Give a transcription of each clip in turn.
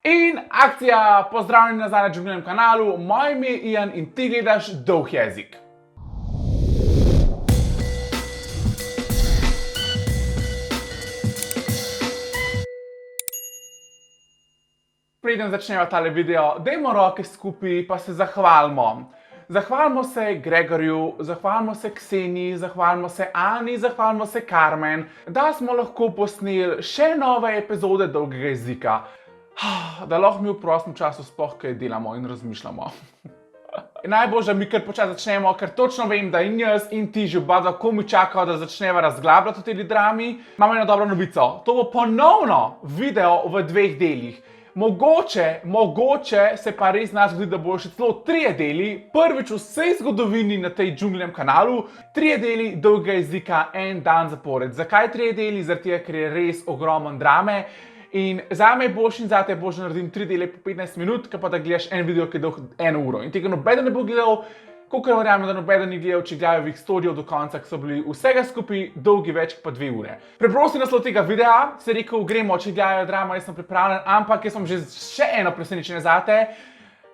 In akcija, pozdravljeni nazaj na Džungljem kanalu, moje ime je Ian in ti gledaš Dolg jezik. Preden začneva tale video, dajmo roke skupaj pa se zahvalimo. Zahvalimo se Gregorju, zahvalimo se Kseniji, zahvalimo se Ani, zahvalimo se Carmen, da smo lahko posneli še nove epizode Dolgega jezika. Da lahko mi v prostem času sploh kaj delamo in razmišljamo. Najbolj, da mi kar počasi začnemo, ker točno vem, da in jaz in ti že oba komaj čakajo, da začneva razglabljati o tej drami. Imamo eno dobro novico. To bo ponovno video v 2 delih. Mogoče se pa res nas zgodi, da bo še celo 3 deli, prvič v vsej zgodovini na tej Džungljem kanalu, 3 deli Dolgega jezika en dan zapored. Zakaj 3 deli? Zaradi tega, ker je res ogromno drame. In zame je boljši in zate je boljši, da naredim 3 dele po 15 minut, kot pa da gledaš en video, ki je dolg 1 uro. In tega nobeden ne bo gledal, kolikor verjamem, da nobeden ni gledal, če gledajo v storijo do konca, ki so bili vsega skupaj dolgi več kot pa 2 ure. Preprosti naslov tega videa, se je rekel, gremo, če gledajo drama, jaz sem pripravljen, ampak jaz sem že še eno presenečenje zate.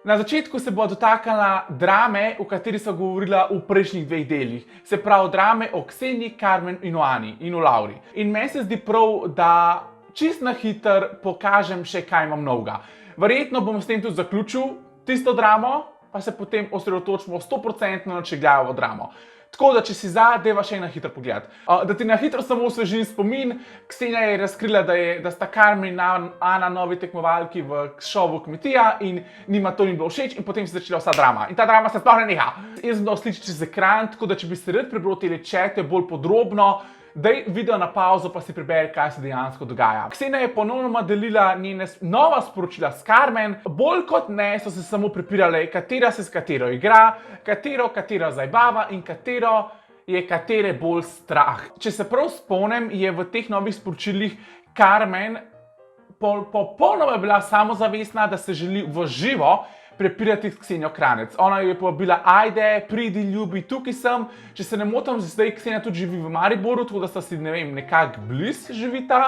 Na začetku se bo dotaknila drame, o kateri so govorila v prejšnjih 2 delih. Se pravi drame o Kseniji, Carmen in o Ani in o Lauri. In meni se zdi prav, da čist na hiter pokažem še kaj imam novega. Verjetno bom s tem tudi zaključil tisto dramo, pa se potem osredotočimo 100% na če gledajo v dramo. Tako da, če si za, deva še na hitro pogledati. Da ti na hitro samo osvežim spomin, Ksenija je razkrila, da sta Carmen in Ana novi tekmovalki v šovu Kmetija in njima to ni bilo všeč in potem se začela vsa drama. In ta drama se sploh ne neha. Jaz sem dal sliči čez ekran, tako da če bi se rad prebral te čete bolj podrobno, daj video na pauzo pa si preberi, kaj se dejansko dogaja. Ksenija je ponovno delila njene nova sporočila s Carmen, bolj kot ne so se samo prepirale, katera se s katero igra, katero zajbava in katero je katere bolj strah. Če se prav spomnim, je v teh novih sporočilih Carmen popolnoma bila samozavestna, da se želi v živo prepirati s Ksenijo Kranec. Ona jo je povabila, ajde, pridi, ljubi, tukaj sem. Če se ne motim, zdaj Ksenija tudi živi v Mariboru, tako da sta si, ne vem, nekako bliz živita.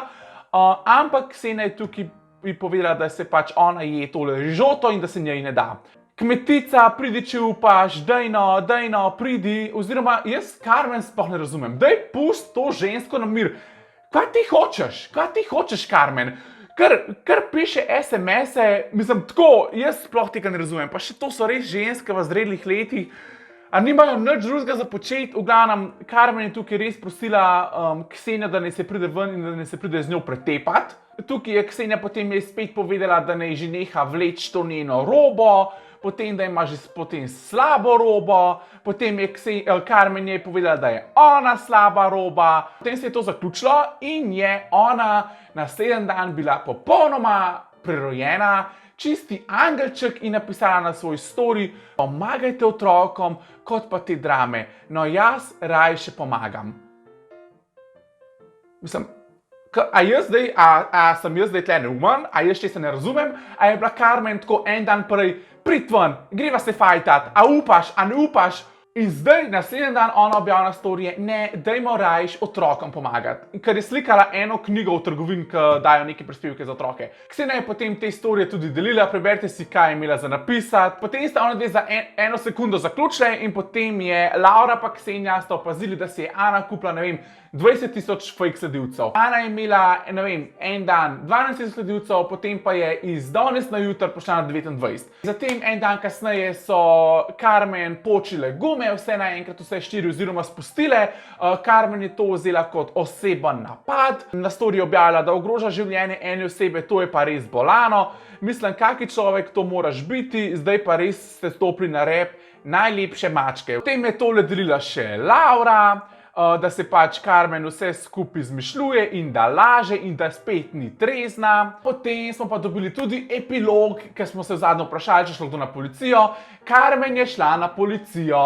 Ampak Ksenija je tukaj povedala, da se pač ona je tole rižoto in da se njej ne da. Kmetica, pridi, če upaš, dajno, pridi. Oziroma, jaz Carmen sploh ne razumem. Daj pusti to žensko na mir. Kaj ti hočeš, Carmen? Kar piše SMS-e, mislim, tako, jaz sploh tega ne razumem. Pa še to so res ženske v zrelih letih, a nimajo nič drugega za početi. V glavnem, Carmen je tukaj res prosila Ksenijo, da naj se pride ven in da naj se pride z njo pretepati. Tukaj je Ksenija potem spet povedala, da naj že neha vleči to njeno robo, potem da ima že potem slabo robo, potem je Carmen je povedala, da je ona slaba roba. Potem se je to zaključilo in je ona naslednji dan bila popolnoma prerojena, čisti angelček in napisala na svoj story: pomagajte otrokom, kot pa te drame. No, jaz raje še pomagam. Mislim, a sem jaz zdaj tle neumen, a jaz še se ne razumem, a je bila Carmen tako en dan prej, prid ven, greva se fajtat, a upaš, a ne upaš. In zdaj, naslednji dan, ona objavlja na storije, ne, dajmo rajš otrokom pomagati. Ker je slikala eno knjigo v trgovini, ki dajo neke prispevke za otroke. Ksenija je potem te storije tudi delila, preberite si, kaj je imela za napisati. Potem sta ona dve za eno sekundo zaključile in potem je Laura pa Ksenija sta opazili, da si je Ana kupila, ne vem, 20.000 fake sledilcev. Ana je imela, ne vem, en dan 12.000 sledilcev, potem pa je iz danes na jutr prišla na 29. Zatem en dan kasneje so Carmen počile gume, vse naenkrat, vse 4 oziroma spustile. Carmen je to vzela kot oseben napad. Na story objavila, da ogroža življenje ene osebe, to je pa res bolano. Mislim, kaki človek to moraš biti, zdaj pa res ste stopili na rep najlepše mačke. Potem je tole delila še Laura, da se pač Carmen vse skupaj izmišljuje in da laže in da spet ni trezna. Potem smo pa dobili tudi epilog, ker smo se zadnjo vprašali, če šlo kdo na policijo. Carmen je šla na policijo.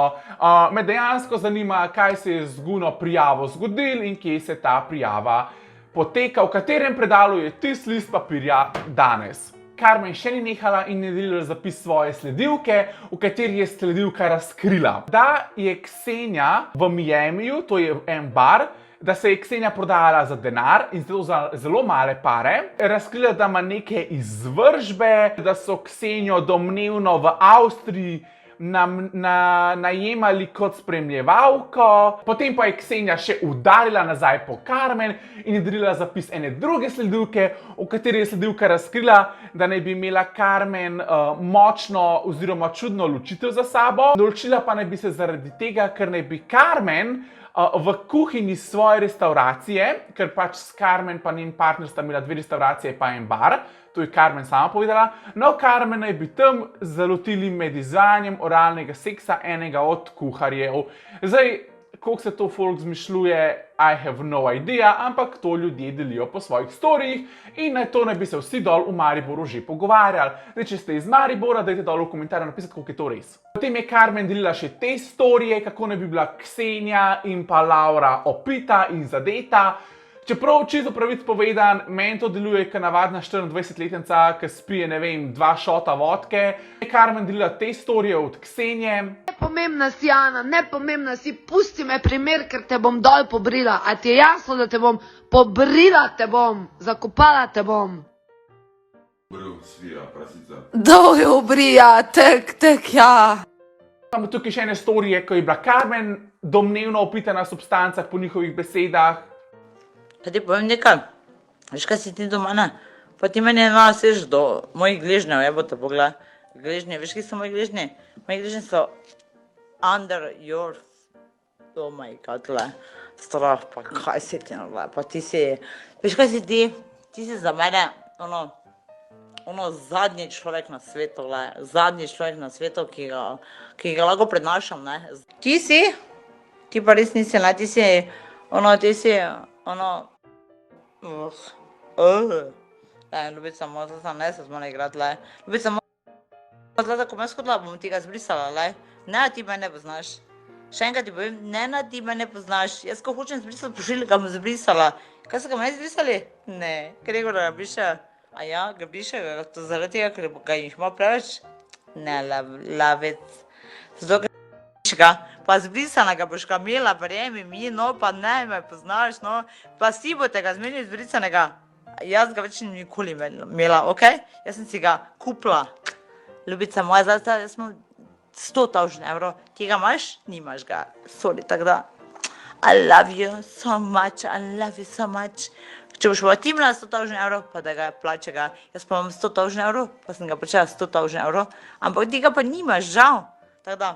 Me dejansko zanima, kaj se je z Guno prijavo zgodil in kje se ta prijava poteka, v katerem predalu je tisti list papirja danes. Carmen še ni nehala in je delila zapis svoje sledilke, v kateri je sledilka razkrila, da je Ksenija v Miamiju, to je en bar, da se je Ksenija prodajala za denar in zato za zelo male pare. Razkrila, da ima neke izvržbe, da so Ksenijo domnevno v Avstriji najemali kot spremljevalko. Potem pa je Ksenija še udarila nazaj po Carmen in je darila zapis ene druge sledilke, v kateri je sledilka razkrila, da naj bi imela Carmen močno oziroma čudno ločitev za sabo. Ločila pa naj bi se zaradi tega, ker naj bi Carmen v kuhinji svoje restauracije, ker pač s Carmen pa njen partner sta imela 2 restauracije pa en bar, to je Carmen sama povedala. No, Carmen naj bi tam zalotili med izvajanjem oralnega seksa enega od kuharjev. Zdaj, koliko se to folk zmišljuje, I have no idea, ampak to ljudje delijo po svojih storijih in to naj bi se vsi dol v Mariboru že pogovarjali. Zdaj, če ste iz Maribora, dajte dol v komentarju napisati, koliko je to res. Potem je Carmen delila še te storije, kako naj bi bila Ksenija in pa Laura opita in zadeta. Čeprav čisto pravic povedan, meni to deluje kot navadna 24-letnica, ki spije, ne vem, 2 šota vodke. Carmen delila te storije od Ksenije. Nepomembna si, Ana, nepomembna si, pusti me primer, ker te bom dol pobrila. A ti je jasno, da te bom pobrila, te bom, zakopala te bom. Bril, svija, prasica. Dolje obrija, tek, ja. Imamo tukaj še ene storije, ko je bila Carmen domnevno opita na substancah po njihovih besedah. Pa ti povem nekaj, veš kaj si ti doma, ne? Pa ti meni naseš do mojih gležnjev, jebote, pogled. Gležnje, veš kaj so moji gležnji? Moji gležnji so under your, oh my god, le, strah, pa kaj si ti, le, pa ti si, veš kaj si ti? Ti si za mene, zadnji človek na svetu, le, zadnji človek na svetu, ki ga lahko prednašam, ne? Ti pa res nisi, ne, ti si, ljubica moja, zlata, ne se z mene igrati, le. Ljubica moja, zlata, ko me skodila, bom ti ga zbrisala, le. Ne, ti me ne poznaš. Še enkrat ti povem, ne, ti me ne poznaš. Jaz, ko hočem zbrisati pošiljk, ga bom zbrisala. Kaj so ga meni zbrisali? Ne, Gregor ga briše. A ja, ga briše, to zaradi tega, ker ga jih ima preveč? Ne, lavec. Zato, ker ga. Pa zbrisanega boš ga imela, verjemi mi, no, pa ne me poznaš, no, pa si bote ga zmenili zbrisanega. Jaz ga več nikoli imela, okej? Jaz sem si ga kupila. Ljubica moja, zdaj smo 100 000 evrov. Ti ga imaš? Nimaš ga. Sorry, tako da. I love you so much, I love you so much. Če boš pa ti imela 100 000 evrov, pa da ga plače ga. Jaz pa imam 100 000 evrov, pa sem ga plačala 100 000 evrov. Ampak ti ga pa nimaš, žal. Tako da.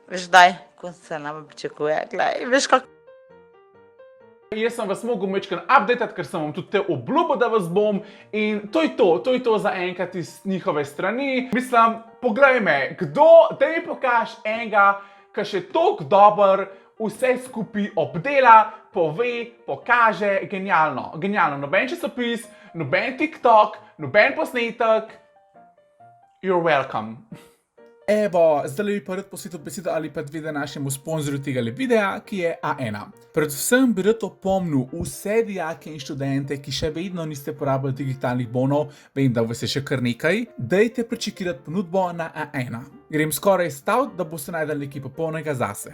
Veš, daj, ko se nam pričakuje, gledaj, veš kako. Jaz sem vas mogel mečkaj updateati, ker sem vam tudi te obljubil, da vas bom in to je to za enkrat iz njihove strani. Mislim, poglej me, da mi pokaž enega, ki še toliko dober vse skupaj obdela, pove, pokaže, genialno. Genialno, noben časopis, noben TikTok, noben posnetek. You're welcome. Evo, zdaj bi pa rad posvetil besedo ali pa 2 našemu sponzorju tega videa, ki je A1. Predvsem bi rad opomnil vse dijake in študente, ki še vedno niste porabili digitalnih bonov, vem, da vas je še kar nekaj, dajte prečekirati ponudbo na A1. Grem skoraj staviti, da boste najdeli nekaj popolnega zase.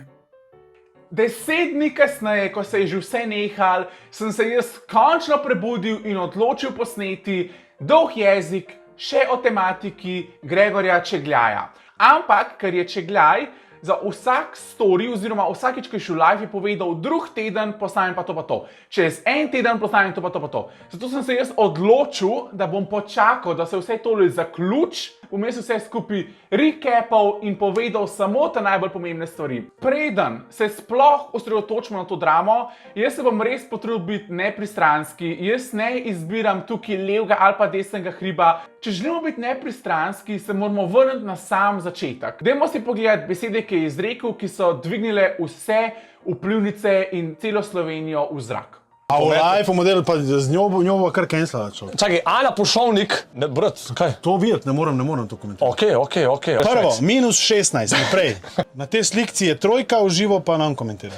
10 dni kasneje, ko se je že vse nehal, sem se jaz končno prebudil in odločil posneti dolg jezik še o tematiki Gregorja Čegljaja. Ampak, ker je Čegljaj za vsak story oziroma vsakič, ko je šel live, je povedal drug teden posnamem pa to. Čez en teden posnamem to pa to. Zato sem se jaz odločil, da bom počakal, da se vse tole zaključi, vmes vse skupaj recapal in povedal samo te najbolj pomembne stvari. Preden se sploh osredotočimo na to dramo, jaz se bom res potrudil biti nepristranski, jaz ne izbiram tukaj levega ali pa desnega hriba. Če želimo biti nepristranski, se moramo vrniti na sam začetek. Dajmo si pogledati besede, ki je izrekel, ki so dvignile vse vplivnice in celo Slovenijo v zrak. A v live modelu pa z njo bo kar cancela, človek. Čakaj, Ana Pušovnik, ne, brat, kaj? To videti, ne morem to komentirati. Okej. Prvo, -16, naprej. Na tej slikci je trojka, v živo pa nam komentira.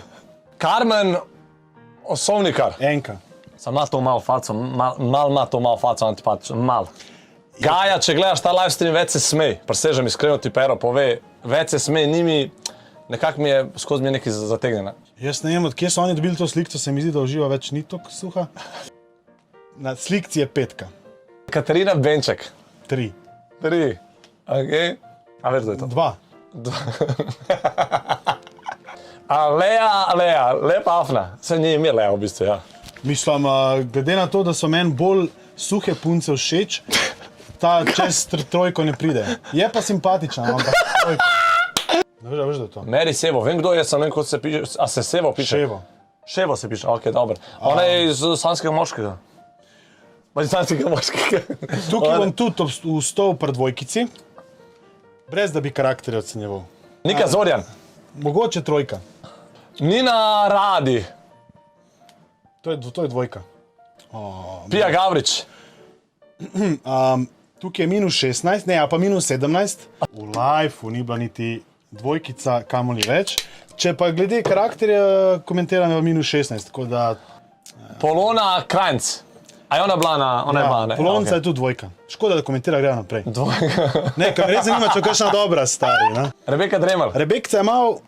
Carmen Osovnikar. Enka. Sam ima to malo faco, mal ima to malo faco, antipatično, mal. Gaja, če gledaš ta live stream, več se smej, presežem iskreno ti pero, pove, več se smej, Nekako mi je skozi mi nekaj zategnjeno. Jaz ne vem, odkje so oni dobili to sliko, se mi zdi, da uživa več ni tako suha. Na slikci je 5. Katarina Benček. 3. 3. Ok. A veš, da je to? 2. Lea, lepa afna. Se ni ime Lea v bistvu, ja. Mislim, glede na to, da so meni bolj suhe punce všeč, ta čez trojko ne pride. Je pa simpatična, ampak trojka. Ne veš, da je to. Mary Sevo, vem kdo je, sem vem, kot se piše, a se Sevo piše? Ševo. Ševo se piše, ok, dobro. Ona je iz Sanskega moškega. Pa iz Sanskega moškega. Tukaj bom tudi vstal pri dvojkici, brez da bi karakterje ocenjeval. Nika Zorjan. Mogoče trojka. Nina Radi. To je dvojka. Pija Gavrič. Tukaj je -16, ne, a pa -17. V lifeu ni bila niti dvojkica, kamoli več. Če pa glede karakterja komentiram, je -16, tako da... Polona Krajnc. A je ona bila na... Ona je bila, ne? Polonca Ok. je tudi dvojka. Škoda, da komentira, gre naprej. Dvojka. Ne, ker me res zanima, če je kakšna dobra stari. Ne? Rebeka Dremelj. Rebekca je malo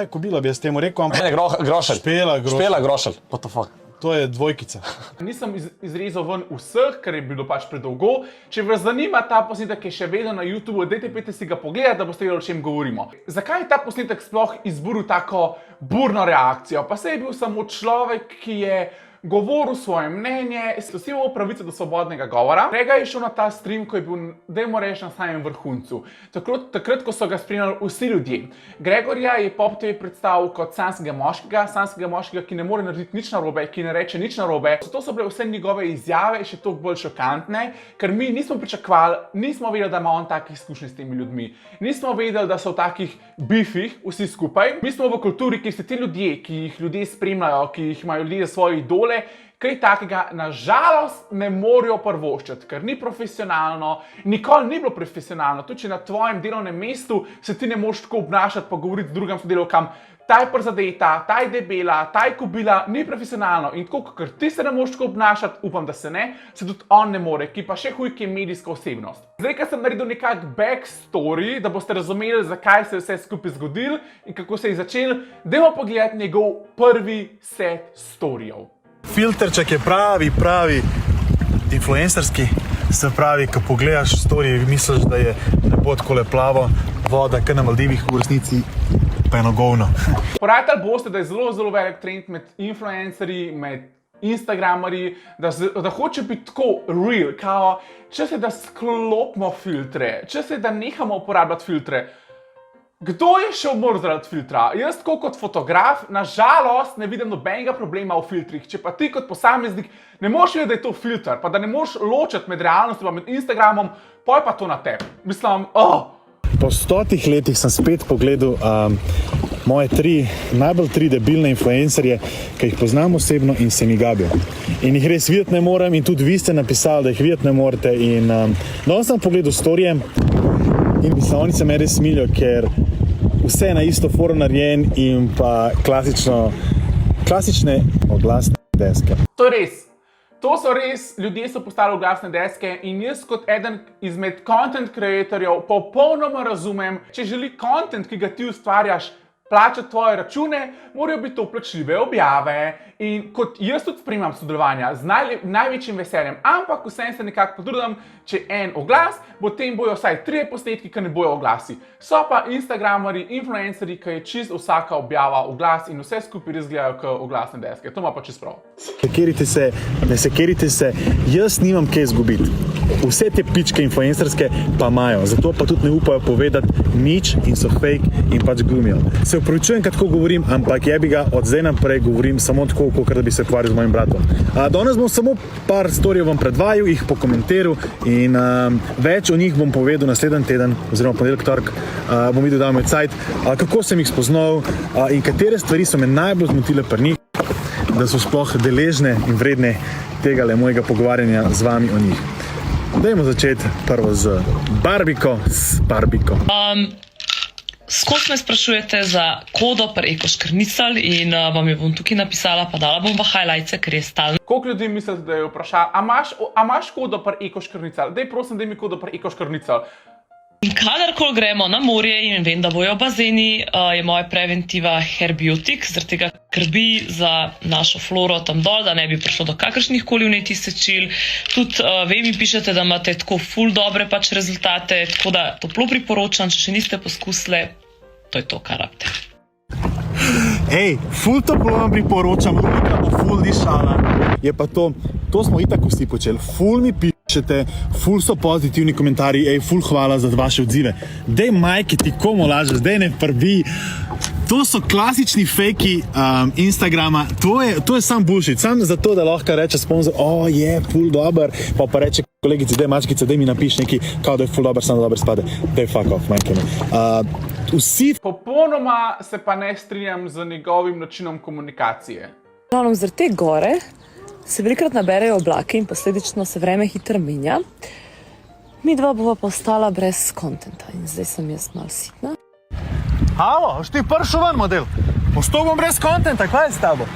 kobila, bi jaz temu rekel, ampak Ne, Grošelj. Špela Grošelj. Špela Grošelj. What the fuck? To je dvojkica. Nisem izrezal ven vseh, ker je bilo pač predolgo. Če vas zanima ta posnetek, je še vedno na YouTubeu, dajte si ga pogledati, da boste vedeli, o čem govorimo. Zakaj je ta posnetek sploh izburil tako burno reakcijo? Pa saj je bil samo človek, ki je govoril svoje mnenje, vsi imamo pravico do svobodnega govora. Grega je šel na ta stream, ko je bil, dajmo reči, na samem vrhuncu. Takrat, ko so ga spremljali vsi ljudje. Gregorja je Pop TV predstavil kot sanskega moškega, ki ne more narediti nič narobe, ki ne reče nič narobe. Zato so bile vse njegove izjave še toliko bolj šokantne, ker mi nismo pričakovali, nismo vedeli, da ima on take izkušnje s temi ljudmi. Nismo vedeli, da so v takih bifih vsi skupaj. Mi smo v kulturi, kjer se ti ljudje, ki jih ljudje spremljajo, ki jih imajo ljudje za svoje idole, kaj takega nažalost ne morejo privoščiti, ker ni profesionalno, nikoli ni bilo profesionalno. Tudi če na tvojem delovnem mestu se ti ne moreš tako obnašati, pa govoriti z drugim sodelavkam, ta je prizadeta, ta je debela, ta je kobila, ni profesionalno. In tako, ker ti se ne moreš tako obnašati, upam, da se ne, se tudi on ne more, ki pa še huj, ki je medijska osebnost. Zdaj, ker sem naredil nekak backstory, da boste razumeli, zakaj se je vse skupaj zgodilo in kako se je začel, dajmo pogledati njegov prvi set storyjev. Filterček je pravi influencerski, se pravi, ko pogledaš story, misliš, da je nebo takole plavo, voda, kar na Maldivih, v resnici pa eno govno. Porajali boste, da je zelo velik trend med influencerji, med instagramerji, da hoče biti tako real, kao, če se da sklopimo filtre, če se da nehamo uporabljati filtre. Kdo je še umrl zaradi filtra? Jaz kot fotograf, nažalost, ne vidim nobenega problema v filtrih. Če pa ti kot posameznik ne moreš vedeti, da je to filter, pa da ne moreš ločiti med realnostjo in med Instagramom, poj pa to na tebi. Mislim, Po 100 letih sem spet pogledal moje najbolj tri debilne influencerje, ki jih poznam osebno in se mi gabijo. In jih res videti ne morem in tudi vi ste napisali, da jih videti ne morete. In danes sem pogledal storije in mislim, oni se me res smilijo, ker vse je na isto forum narejen in pa klasične oglasne deske. to je res. To so res, ljudje so postali oglasne deske in jaz kot eden izmed content creatorjev popolnoma razumem, če želi content, ki ga ti ustvarjaš, plačati tvoje račune, morajo biti to plačljive objave. In kot jaz tudi spremljam sodelovanja z največjim veseljem, ampak vsem se nekako potrudim, če en oglas, potem bojo vsaj 3 posnetki, ki ne bojo oglasi. So pa instagramerji, influencerji, ki je čist vsaka objava oglas in vse skupaj res gledajo kot oglasne deske. To ima pa čist prav. Sekerite se, ne sekerite se, jaz nimam kaj izgubiti. Vse te pičke influencerske pa imajo, zato pa tudi ne upajo povedati nič in so fake in pač glumijo. Se opravičujem, kad tako govorim, ampak jebi ga od zdaj naprej govorim samo tako, kot da bi se ukvarjal z mojim bratom. Danes bom samo par storjev vam predvajal, jih pokomentiral in več o njih bom povedal naslednji teden, oziroma ponedeljek, torek, bom videl, da imam cajt, kako sem jih spoznal in katere stvari so me najbolj zmotile pri njih, da so sploh deležne in vredne tegale mojega pogovarjanja z vami o njih. Dajmo začeti prvo z Barbiko. Skozi me sprašujete za kodo pri Ekoškrnicl in vam jo bom tukaj napisala, pa dala bom v highlights, ker je stalno. Koliko ljudi mislite, da je vprašal, a imaš kodo pri Ekoškrnicl? Daj prosim, daj mi kodo pri Ekoškrnicl. In kadarkoli gremo na morje in vem, da bojo bazeni, je moja preventiva Herbiotik, zaradi tega skrbi za našo floro tam dol, da ne bi prišlo do kakršnih koli vnetih sečil. Tudi vem, mi pišete, da imate tako ful dobre pač rezultate, tako da toplo priporočam, če še niste poskusili, to je to, kar rabite. Ej, ful toplo vam priporočam, Luka bo ful ni šala. Je pa to smo itak vsi počeli, ful mi pišete, ful so pozitivni komentarji, ej, ful hvala za vaše odzive. Dej majke, ti komu lažeš, dej ne prvi. To so klasični fejki Instagrama, to je sam bullshit, sam zato, da lahko reče sponzor, je ful dober, pa reče kolegici, dej mačkice, dej mi napiš neki, kao da je ful dober, samo dober spade, dej fuck off, majke ne. Vsi Popolnoma se pa ne strinjam z njegovim načinom komunikacije. Ravno zaradi te gore se velikrat naberejo oblaki in posledično se vreme hitro menja. Mi dva bova pa ostala brez kontenta in zdaj sem jaz malo sitna. Halo, boš ti prišel ven, model? Postal bom brez kontenta, kaj je s tabo?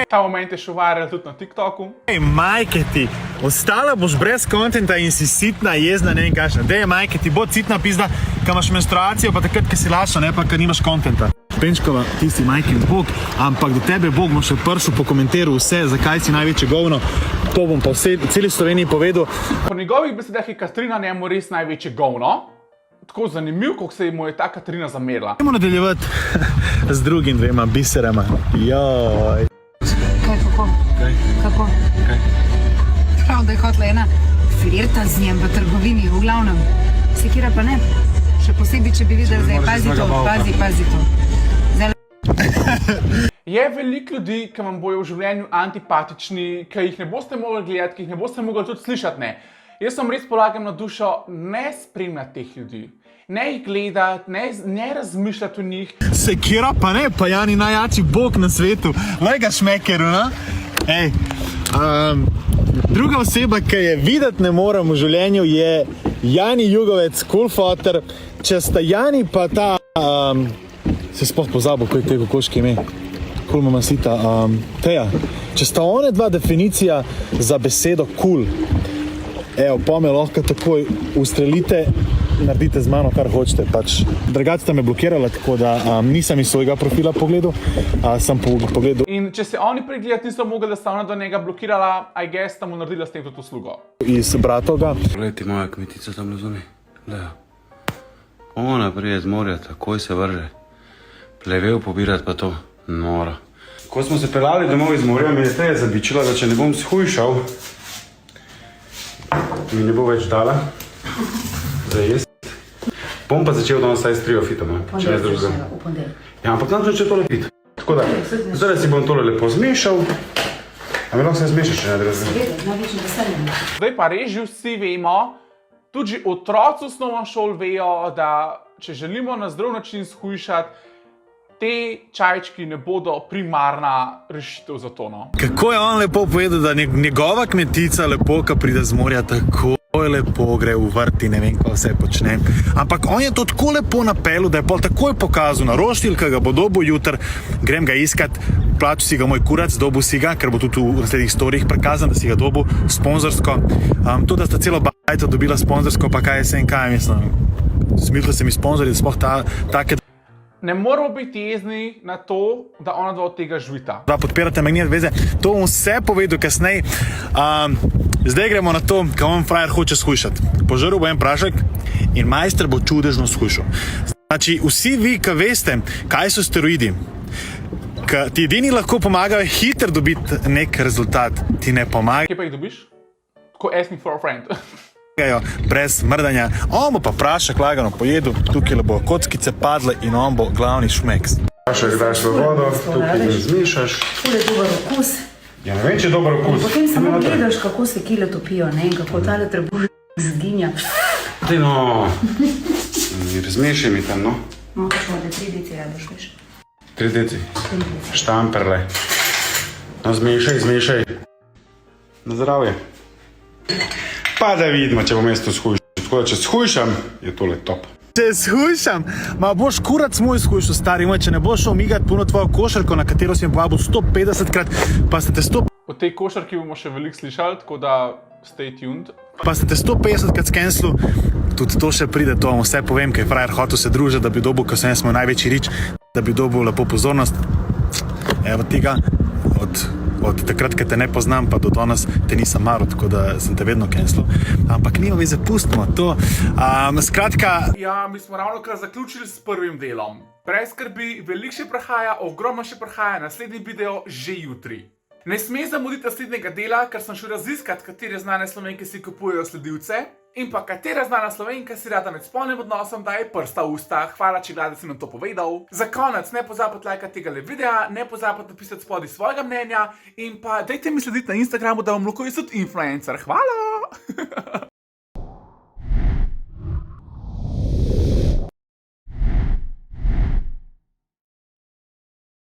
Ta moment je šel viral tudi na TikToku. Ej, majke ti, ostala boš brez kontenta in si sitna, jezna, ne vem kakšna. Dej, majke ti, bo sitna pizda, ko imaš menstruacijo, pa takrat, ko si lačna, ne pa, ko nimaš kontenta. Penčkova, ti si majkin bog, ampak do tebe bog bo še prišel pokomentiral vse, zakaj si največje govno. To bom pa v celi Sloveniji povedal. Po njegovih besedah je Katrina njemu res največje govno. Tako zanimiv, kako se mu je ta Katrina zamerila. Idemo nadaljevati z drugim dvema biserama. Joj. Kaj, kako? Kaj? Kako? Kaj? Prav, da je hotela ena flirta z njem v trgovini, v glavnem. Sekira pa ne. Še posebej, če bi videl, zdaj pazi to. Je veliko ljudi, ki vam bojo v življenju antipatični, ki jih ne boste mogli gledati, ki jih ne boste mogli tudi slišati, ne. Jaz vam res polagam na dušo, ne spremljati teh ljudi. Ne jih gledati, ne razmišljati o njih. Sekira pa ne, pa Jani najjači bog na svetu. Lej ga šmekeru, no? Ej, druga oseba, ki je videti ne moram v življenju, je Jani Jugovec, Kulfoter. Če sta Jani pa ta, se sploh pozabil, kaj je te kokoške ime, Kulmamasita, Teja. Če sta one dva definicija za besedo kul, evo, pa me lahko takoj ustrelite, naredite z mano, kar hočete. Pač, drugače sta me blokirala, tako da nisem iz svojega profila pogledal, sem pogledal In če se oni pregledati niso mogli, da sta ona do njega blokirala, I guess, sta mu naredila s tem tudi uslugo. iz bratovga. Poglej ti moja kmetica tam na zunaj. Gleda. Ona prije z morja, takoj se vrže. Plevel pobirat pa to. Nora. Ko smo se pelali domov iz morja, mi je Teja zabičila, da če ne bom shujšal, mi ne bo več dala za jesti. Bom pa začel danes saj s trio fitoma, če ne zdržam. Ja, ampak nam začel tole fit. Tako da, zdaj si bom tole lepo zmešal. A mi lahko se zmešaš, če ne drezam? Zdaj pa res že vsi vemo, tudi že otroci v osnovni šoli vejo, da če želimo na zdrav način shujšati, te čajčki ne bodo primarna rešitev za to, no. Kako je on lepo povedal, da njegova kmetica lepo, ko pride z morja, tako lepo gre v vrt in ne vem, kaj vse počne. Ampak on je to tako lepo napeljal, da je pol takoj pokazal na roštilj, ki ga bo dobil jutr, grem ga iskat, plačil si ga moj kurac, dobil si ga, ker bo tudi v naslednjih storijih prikazan, da si ga dobil sponzorsko. To, da sta celo bajto dobila sponzorsko, pa kaj je se in kaj, mislim. Smislili se mi sponzorji, da sploh take... Ne moramo biti jezni na to, da ona dva od tega živita. Da podpirate Magnet veze, to bom vse povedal kasneje. Zdaj gremo na to, kaj on frajer hoče shujšati. Požrl bo en prašek in majster bo čudežno shujšal. Znači, vsi vi, ki veste, kaj so steroidi, ki ti edini lahko pomagajo hitro dobiti nek rezultat, ti ne pomagajo. Kje pa jih dobiš? Tako asking for a friend. Brez mrdanja. On bo pa prašek lagano pojedel, tukaj bo kockice padle in on bo glavni šmeks. Prašek daš v vodo, tukaj ga zmešaš. Ful je dober okus. Ja, ne vem, če je dober okus. Potem samo gledaš, kako se kile topijo, ne, in kako tale trebuš zginja. Daj no, razmešaj mi tam, no. No, kako da 3 deci radoš, veš. 3 deci. Štamperle. No, zmešaj. Na zdravje. Pa da vidimo, če bom jaz to shujšal. Tako da, če shujšam, je tole top. Če shujšam, ma boš kurac moj shujšal, stari moj, če ne boš šel migat puno tvojo košarko, na katero si jim povabil 150 krat, pa ste te 100... O tej košarki bomo še veliko slišali, tako da Stay tuned. Pa ste te 150krat skenslil, tudi to še pride, to vam vse povem, ker je frajer hotel se družiti, da bi dobil, ko sem jaz imel največji rič, da bi dobil lepo pozornost. Evo tega, od takrat, ko te ne poznam, pa do danes te nisem maral, tako da sem te vedno kenslil. Ampak nima veze, pustimo to. Skratka... Ja, mi smo ravno kar zaključili s prvim delom. Brez skrbi, veliko še prihaja, ogromno še prihaja, naslednji video že jutri. Ne sme zamuditi naslednjega dela, ker sem šel raziskati, katere znane Slovenke si kupujejo sledilce in pa katera znana Slovenka si rada med spolnim odnosom daje prsta v usta. Hvala, če gleda, si nam to povedal. Za konec, ne pozabite lajkati tega videa, ne pozabite napisati spodaj svojega mnenja in pa dajte mi slediti na Instagramu, da vam lahko jaz tudi influencer. Hvala!